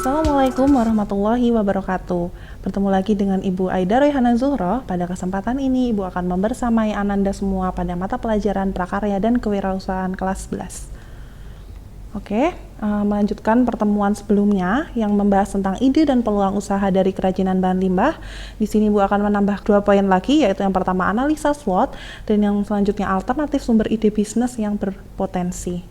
Assalamualaikum warahmatullahi wabarakatuh. Bertemu lagi dengan Ibu Aida Royhana Zuhro. Pada kesempatan ini, Ibu akan membersamai Ananda semua pada mata pelajaran Prakarya dan Kewirausahaan kelas 11. Oke, melanjutkan pertemuan sebelumnya yang membahas tentang ide dan peluang usaha dari kerajinan bahan limbah. Di sini Ibu akan menambah 2 poin lagi, yaitu yang pertama analisa SWOT dan yang selanjutnya alternatif sumber ide bisnis yang berpotensi.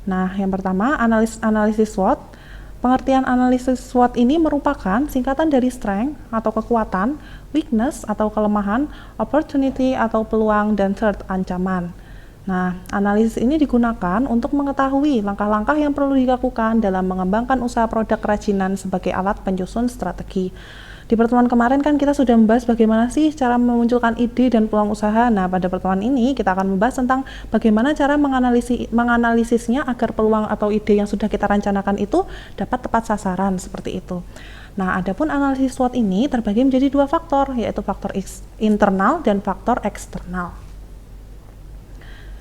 Nah, yang pertama analisis SWOT. Pengertian analisis SWOT ini merupakan singkatan dari strength atau kekuatan, weakness atau kelemahan, opportunity atau peluang, dan threat ancaman. Nah, analisis ini digunakan untuk mengetahui langkah-langkah yang perlu dilakukan dalam mengembangkan usaha produk kerajinan sebagai alat penyusun strategi. Di pertemuan kemarin kan kita sudah membahas bagaimana sih cara memunculkan ide dan peluang usaha. Nah, pada pertemuan ini kita akan membahas tentang bagaimana cara menganalisisnya agar peluang atau ide yang sudah kita rencanakan itu dapat tepat sasaran, seperti itu. Nah, adapun analisis SWOT ini terbagi menjadi 2 faktor, yaitu faktor internal dan faktor eksternal.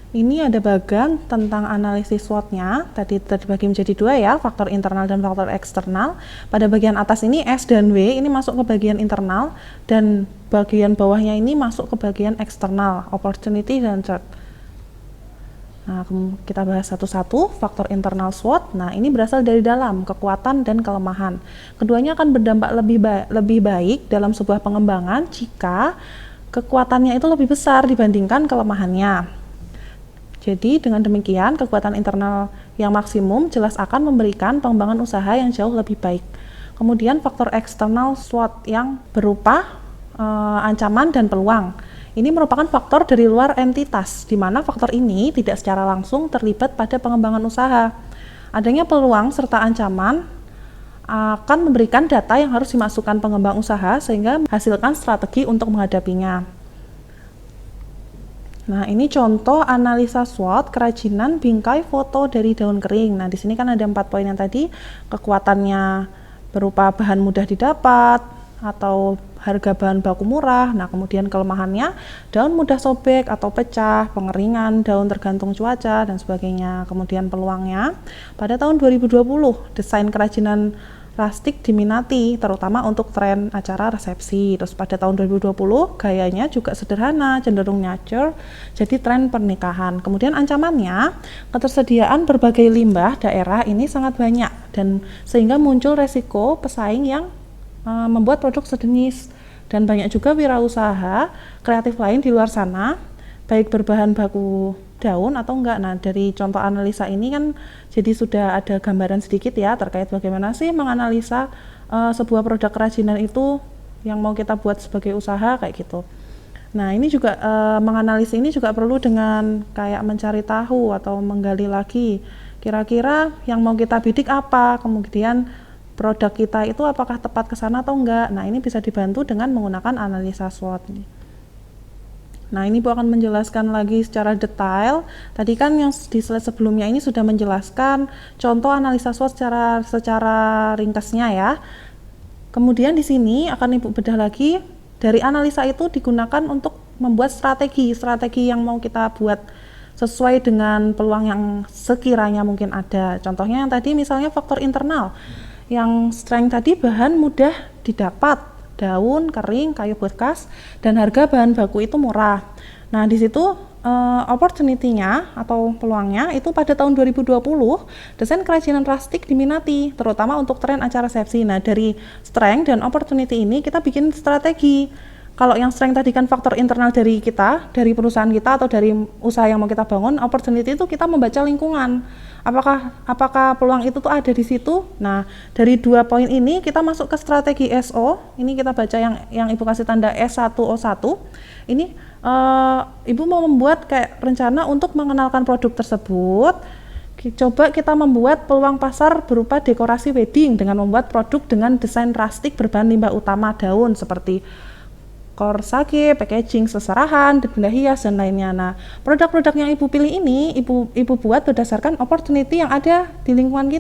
Ini ada bagian tentang analisis SWOT-nya, tadi terbagi menjadi 2 ya, faktor internal dan faktor eksternal. Pada bagian atas ini S dan W ini masuk ke bagian internal, dan bagian bawahnya ini masuk ke bagian eksternal, opportunity dan threat. Nah, kita bahas satu-satu. Faktor internal SWOT, nah ini berasal dari dalam, kekuatan dan kelemahan. Keduanya akan berdampak lebih baik dalam sebuah pengembangan jika kekuatannya itu lebih besar dibandingkan kelemahannya. Jadi dengan demikian kekuatan internal yang maksimum jelas akan memberikan pengembangan usaha yang jauh lebih baik. Kemudian faktor eksternal SWOT yang berupa ancaman dan peluang. Ini merupakan faktor dari luar entitas, di mana faktor ini tidak secara langsung terlibat pada pengembangan usaha. Adanya peluang serta ancaman akan memberikan data yang harus dimasukkan pengembang usaha sehingga menghasilkan strategi untuk menghadapinya. Nah, ini contoh analisa SWOT kerajinan bingkai foto dari daun kering. Nah, di sini kan ada 4 poin yang tadi, kekuatannya berupa bahan mudah didapat atau harga bahan baku murah. Nah, kemudian kelemahannya daun mudah sobek atau pecah, pengeringan daun tergantung cuaca dan sebagainya. Kemudian peluangnya, pada tahun 2020 desain kerajinan plastik diminati, terutama untuk tren acara resepsi. Terus pada tahun 2020 gayanya juga sederhana, cenderung nature, jadi tren pernikahan. Kemudian ancamannya, ketersediaan berbagai limbah daerah ini sangat banyak, dan sehingga muncul resiko pesaing yang membuat produk sejenis, dan banyak juga wirausaha kreatif lain di luar sana, baik berbahan baku daun atau enggak. Nah, dari contoh analisa ini kan jadi sudah ada gambaran sedikit ya terkait bagaimana sih menganalisa sebuah produk kerajinan itu yang mau kita buat sebagai usaha kayak gitu. Nah, ini juga menganalisis ini juga perlu dengan kayak mencari tahu atau menggali lagi kira-kira yang mau kita bidik apa, kemudian produk kita itu apakah tepat ke sana atau enggak. Nah, ini bisa dibantu dengan menggunakan analisa SWOT. Nah, ini Bu akan menjelaskan lagi secara detail. Tadi kan yang di slide sebelumnya ini sudah menjelaskan contoh analisa SWOT secara ringkasnya ya. Kemudian di sini akan Ibu bedah lagi, dari analisa itu digunakan untuk membuat strategi yang mau kita buat sesuai dengan peluang yang sekiranya mungkin ada. Contohnya yang tadi misalnya faktor internal. Yang strength tadi bahan mudah didapat, daun, kering, kayu bekas, dan harga bahan baku itu murah. Nah, di situ opportunity-nya atau peluangnya itu pada tahun 2020 desain kerajinan plastik diminati, terutama untuk tren acara resepsi. Nah, dari strength dan opportunity ini kita bikin strategi. Kalau yang strength tadi kan faktor internal dari kita, dari perusahaan kita atau dari usaha yang mau kita bangun, opportunity itu kita membaca lingkungan. Apakah peluang itu tuh ada di situ? Nah, dari 2 poin ini kita masuk ke strategi SO. Ini kita baca yang Ibu kasih tanda S1O1. Ini Ibu mau membuat kayak rencana untuk mengenalkan produk tersebut. Coba kita membuat peluang pasar berupa dekorasi wedding dengan membuat produk dengan desain plastik berbahan limbah utama daun seperti korsage, packaging seserahan, benda hias, dan lainnya. Nah, produk-produk yang Ibu pilih ini, Ibu buat berdasarkan opportunity yang ada di lingkungan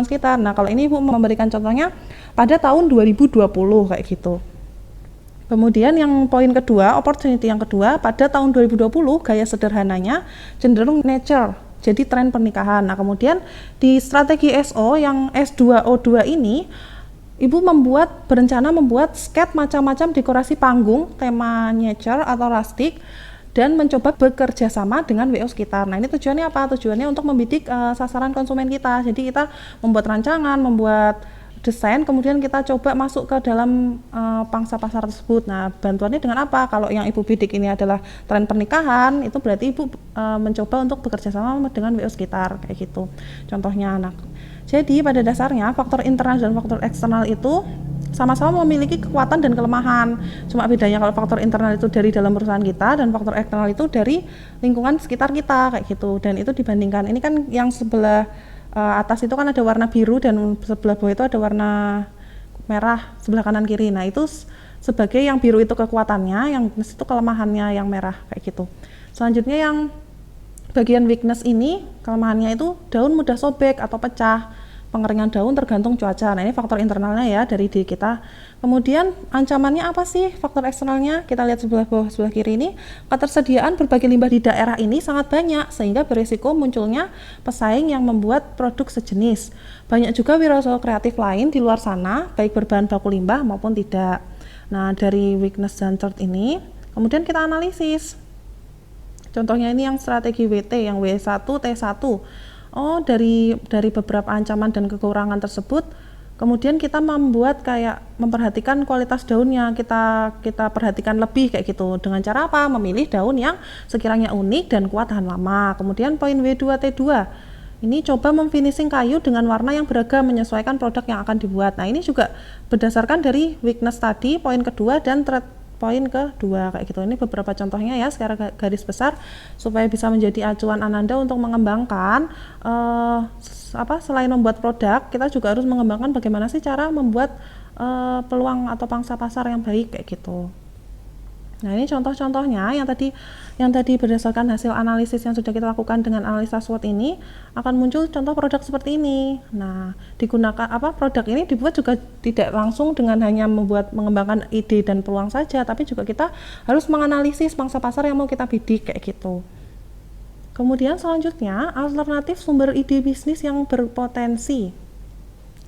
sekitar. Nah, kalau ini Ibu memberikan contohnya pada tahun 2020 kayak gitu. Kemudian yang poin kedua, opportunity yang kedua, pada tahun 2020 gaya sederhananya cenderung nature, jadi tren pernikahan. Nah, kemudian di strategi SO yang S2O2 ini, Ibu berencana membuat sketch macam-macam dekorasi panggung, tema nature atau rustic, dan mencoba bekerja sama dengan WO sekitar. Nah, ini tujuannya apa? Tujuannya untuk membidik sasaran konsumen kita. Jadi kita membuat rancangan, membuat desain, kemudian kita coba masuk ke dalam pangsa pasar tersebut. Nah, bantuannya dengan apa? Kalau yang Ibu bidik ini adalah tren pernikahan, itu berarti Ibu mencoba untuk bekerja sama dengan WO sekitar, kayak gitu. Contohnya, anak. Jadi pada dasarnya faktor internal dan faktor eksternal itu sama-sama memiliki kekuatan dan kelemahan. Cuma bedanya kalau faktor internal itu dari dalam perusahaan kita dan faktor eksternal itu dari lingkungan sekitar kita, kayak gitu. Dan itu dibandingkan, ini kan yang sebelah atas itu kan ada warna biru dan sebelah bawah itu ada warna merah, sebelah kanan kiri. Nah, itu sebagai yang biru itu kekuatannya, yang minus itu kelemahannya yang merah, kayak gitu. Selanjutnya yang bagian weakness ini, kelemahannya itu daun mudah sobek atau pecah, pengeringan daun tergantung cuaca. Nah, ini faktor internalnya ya dari diri kita. Kemudian ancamannya apa sih faktor eksternalnya? Kita lihat sebelah bawah sebelah kiri ini, ketersediaan berbagai limbah di daerah ini sangat banyak sehingga berisiko munculnya pesaing yang membuat produk sejenis. Banyak juga wirausaha kreatif lain di luar sana, baik berbahan baku limbah maupun tidak. Nah, dari weakness dan threat ini, kemudian kita analisis. Contohnya ini yang strategi WT, yang W1, T1. Oh, dari beberapa ancaman dan kekurangan tersebut, kemudian kita memperhatikan kualitas daunnya, kita perhatikan lebih kayak gitu. Dengan cara apa? Memilih daun yang sekiranya unik dan kuat tahan lama. Kemudian poin W2, T2. Ini coba memfinishing kayu dengan warna yang beragam menyesuaikan produk yang akan dibuat. Nah, ini juga berdasarkan dari weakness tadi, poin kedua, dan poin kedua, kayak gitu. Ini beberapa contohnya ya secara garis besar supaya bisa menjadi acuan Ananda untuk mengembangkan selain membuat produk, kita juga harus mengembangkan bagaimana sih cara membuat peluang atau pangsa pasar yang baik, kayak gitu. Nah, ini contoh-contohnya yang tadi berdasarkan hasil analisis yang sudah kita lakukan dengan analisa SWOT ini akan muncul contoh produk seperti ini. Nah, produk ini dibuat juga tidak langsung dengan hanya mengembangkan ide dan peluang saja, tapi juga kita harus menganalisis pangsa pasar yang mau kita bidik, kayak gitu. Kemudian selanjutnya, alternatif sumber ide bisnis yang berpotensi.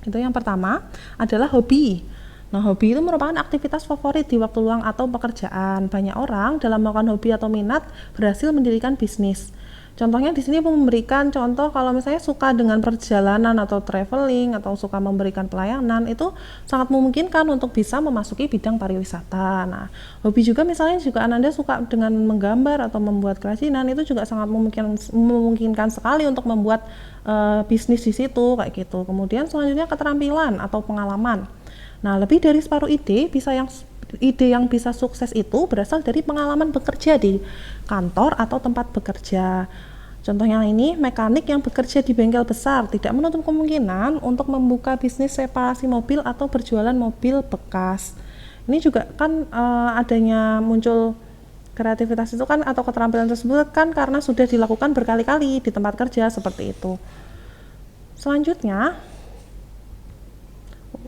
Itu yang pertama adalah hobi. Nah, hobi itu merupakan aktivitas favorit di waktu luang atau pekerjaan. Banyak orang dalam melakukan hobi atau minat berhasil mendirikan bisnis. Contohnya di sini memberikan contoh kalau misalnya suka dengan perjalanan atau traveling atau suka memberikan pelayanan, itu sangat memungkinkan untuk bisa memasuki bidang pariwisata. Nah, hobi juga misalnya juga Ananda suka dengan menggambar atau membuat kerajinan, itu juga sangat memungkinkan sekali untuk membuat bisnis di situ, kayak gitu. Kemudian selanjutnya keterampilan atau pengalaman. Nah, lebih dari separuh ide yang bisa sukses itu berasal dari pengalaman bekerja di kantor atau tempat bekerja. Contohnya ini, mekanik yang bekerja di bengkel besar tidak menutup kemungkinan untuk membuka bisnis reparasi mobil atau berjualan mobil bekas. Ini juga kan adanya muncul kreativitas itu kan atau keterampilan tersebut kan karena sudah dilakukan berkali-kali di tempat kerja seperti itu. Selanjutnya,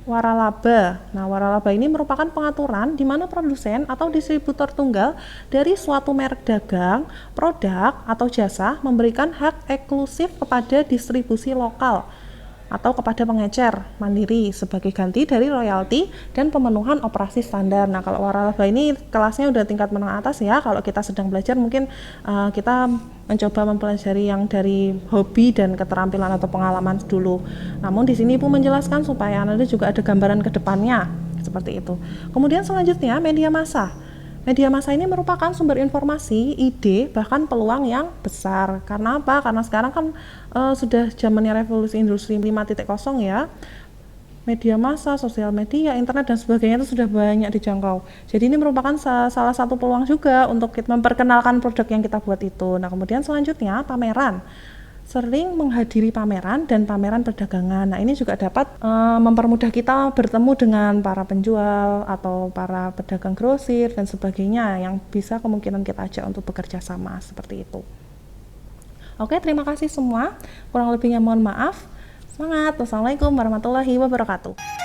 waralaba. Nah, waralaba ini merupakan pengaturan di mana produsen atau distributor tunggal dari suatu merek dagang, produk, atau jasa memberikan hak eksklusif kepada distribusi lokal atau kepada pengecer mandiri sebagai ganti dari royalti dan pemenuhan operasi standar. Nah, kalau waralaba ini kelasnya udah tingkat menengah atas ya. Kalau kita sedang belajar mungkin kita mencoba mempelajari yang dari hobi dan keterampilan atau pengalaman dulu. Namun di sini Ibu menjelaskan supaya Anda juga ada gambaran ke depannya seperti itu. Kemudian selanjutnya media massa. Media massa ini merupakan sumber informasi, ide, bahkan peluang yang besar. Karena apa? Karena sekarang kan sudah zamannya revolusi industri 5.0 ya. Media massa, sosial media, internet dan sebagainya itu sudah banyak dijangkau. Jadi ini merupakan salah satu peluang juga untuk kita memperkenalkan produk yang kita buat itu. Nah, kemudian selanjutnya pameran. Sering menghadiri pameran dan pameran perdagangan. Nah, ini juga dapat mempermudah kita bertemu dengan para penjual atau para pedagang grosir dan sebagainya yang bisa kemungkinan kita ajak untuk bekerja sama seperti itu. Oke, terima kasih semua. Kurang lebihnya mohon maaf. Semangat. Wassalamualaikum warahmatullahi wabarakatuh.